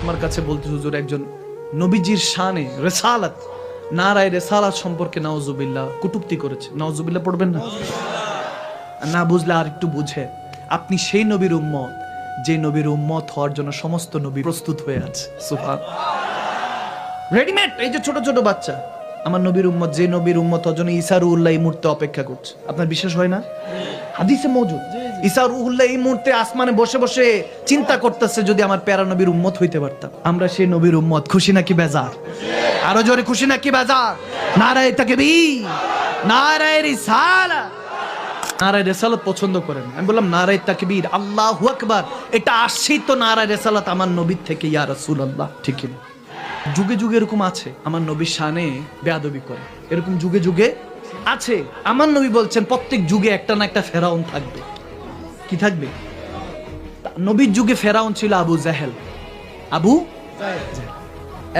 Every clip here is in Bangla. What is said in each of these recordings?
আমার কাছে বলতে হুজুর একজন নবীজির শানে রিসালাত নারায়ে রিসালাত সম্পর্কে নাউজুবিল্লাহ কটূক্তি করেছে। নাউজুবিল্লাহ পড়বেন না? না বুঝলে আর একটু বুঝে, আপনি সেই নবীর উম্মত যে নবীর উম্মত হওয়ার জন্য সমস্ত নবী প্রস্তুত হয়ে আছে। সুবহান, রেডিমেড। এই যে ছোট ছোট বাচ্চা আমার নবীর উম্মত, যে নবীর উম্মত হওয়ার জন্য ঈসা রুহুল্লাহ এই মুহূর্তে অপেক্ষা করছে। আপনার বিশ্বাস হয় না? হাদিসে মওজুদ ঈসা রুহুল্লাহ এই মুহূর্তে আসমানে বসে বসে চিন্তা করতেছে, যদি আমার প্যারা নবীর উম্মত হইতে পারতাম। আমরা সেই নবীর উম্মত। খুশি নাকি বেজার? আরো জোরে খুশি নাকি বেজার? নারায়ে তাকবীর, নারায়ে রিসালাত। নারায়ে রিসালাত পছন্দ করেন? আমি বললাম নারায়ে তাকবীর, আল্লাহু আকবার। এটা আসছেই তো নারায়ে রিসালাত আমার নবীর থেকে, ইয়া রাসূলুল্লাহ। ঠিক না? যুগে যুগে এরকম আছে আমার নবীর শানে বেয়াদবি করে, এরকম যুগে যুগে আছে। আমার নবী বলছেন প্রত্যেক যুগে একটা না একটা ফেরাউন থাকবে। কি থাকবে? নবীর যুগে ফেরাউন ছিল আবু জাহেল,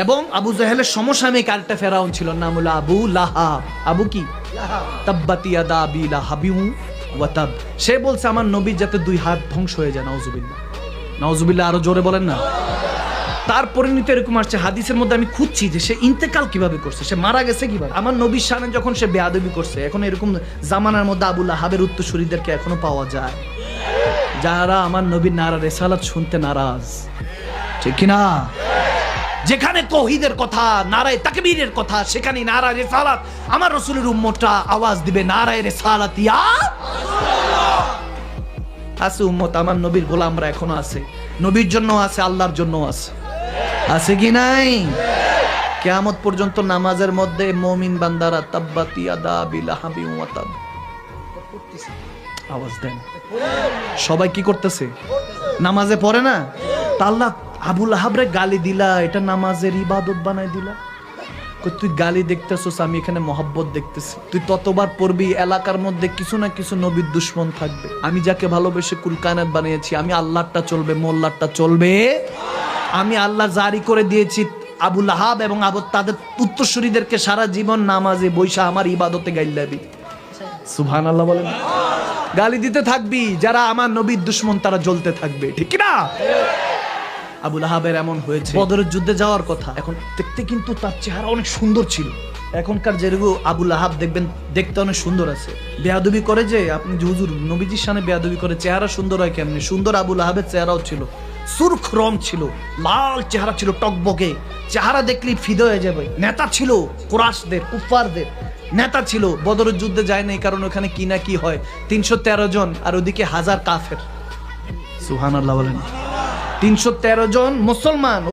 এবং আবু জাহেলের সমসাময়িক আরেকটা ফেরাউন ছিল, নাম হলো আবু লাহাব। আবু কি? তাব্বাত ইয়াদা আবি লাহাবিন ওয়া তাব। সে বলছে আমার নবীর যাতে দুই হাত ধ্বংস হয়ে যায়। নাউজুবিল্লাহ, নাউজুবিল্লাহ। আরো জোরে বলেন না? তার পরিণতি এরকম আসছে হাদিসের মধ্যে। আমি খুঁজছি যে সে ইন্তেকাল কিভাবে করছে, সে মারা গেছে কিভাবে। আমার নবীর শানে যখন সে বেয়াদবি করছে, এখন এরকম জামানার মধ্যে আবু লাহাবের উত্তরসূরিদেরকে এখনো পাওয়া যায়, যারা আমার নবীর নারায়ে রিসালাত শুনতে নারাজ। ঠিক কি না? যেখানে তাওহীদের কথা, নারায়ে তাকবীরের কথা, সেখানে নারায়ে রিসালাত। আমার রাসূলের উম্মতটা আওয়াজ দিবে নারায়ে রিসালাত, ইয়া রাসূলুল্লাহ। আছে উম্মত, আমার নবীর গোলামরা এখনো আছে, নবীর জন্য আছে, আল্লাহর জন্য আছে। আছে কি নাই? কিয়ামত পর্যন্ত নামাজের মধ্যে মুমিন বান্দারা তাব্বাত ইয়াদা আবি লাহাবিন ওয়া তাব আওয়াজ দেন। সবাই কি করতেছে? নামাজে পড়ে না? তা আল্লাহ আবু লাহাবরে গালি দিলা, এটা নামাজের ইবাদত বানাই দিলা। তুই গালি দেখতেছস, আমি এখানে মহব্বত দেখতেছি। তুই ততবার পড়বি, এলাকার মধ্যে কিছু না কিছু নবীর দুশমন থাকবে। আমি যাকে ভালোবেসে কুল কায়নাত বানিয়েছি, আমি আল্লাহরটা চলবে, মোল্লারটা চলবে। আমি আল্লাহ জারি করে দিয়েছি আবু লাহাব এবং তাদের উত্তরসূরিদেরকে সারা জীবন নামাজে বৈশা আমার ইবাদতে গাইলাবি। সুবহানাল্লাহ বলেন। গালি দিতে থাকবি, যারা আমার নবীর দুশমন তারা জ্বলতে থাকবে। ঠিক না? আবু লাহাবের এমন হয়েছে, বদরের যুদ্ধে যাওয়ার কথা। এখন দেখতে কিন্তু তার চেহারা অনেক সুন্দর ছিল। এখনকার যেরকম আবু লাহাব দেখবেন, দেখতে অনেক সুন্দর আছে। বেয়াদবি করে যে আপনি হুজুর নবীজির শানে বেয়াদবি করে, চেহারা সুন্দর হয় কেমনি? সুন্দর আবু লাহাবের চেহারাও ছিল, সুরখ রং ছিল, লাল চেহারা ছিল, টকবকে চেহারা দেখলেই ফিদা হয়ে যাবে। নেতা ছিল কুরাশদের, কুফারদের নেতা ছিল। বদরের যুদ্ধে যায় না, কারণ ওখানে কি না কি হয়। 313 জন আর ওদিকে 1000 কাফের। সুবহানাল্লাহ বলেন। 313 জন মুসলমান।